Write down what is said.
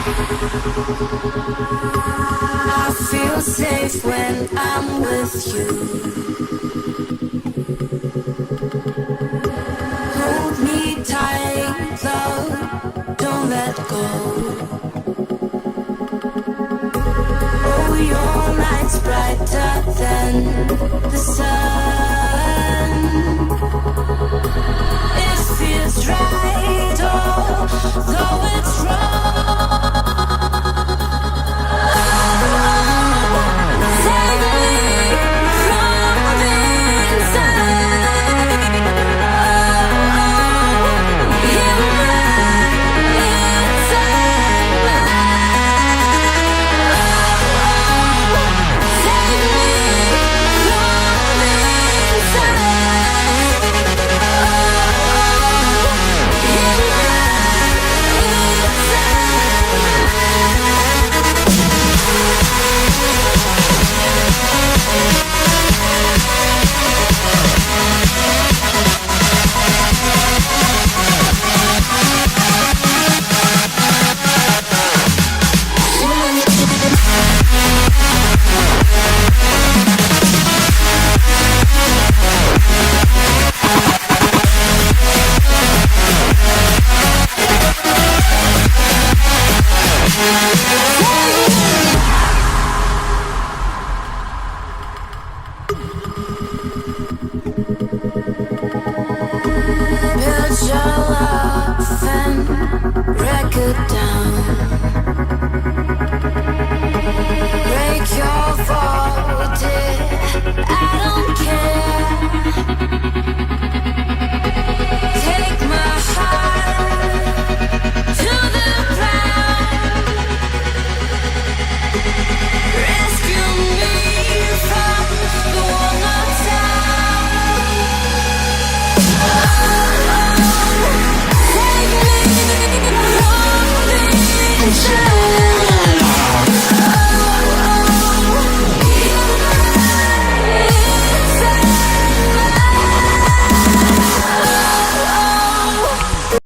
I feel safe when I'm with you. Hold me tight, love, don't let go. Oh, your light's brighter than the sun. It feels right, although it's wrong. Build your love and record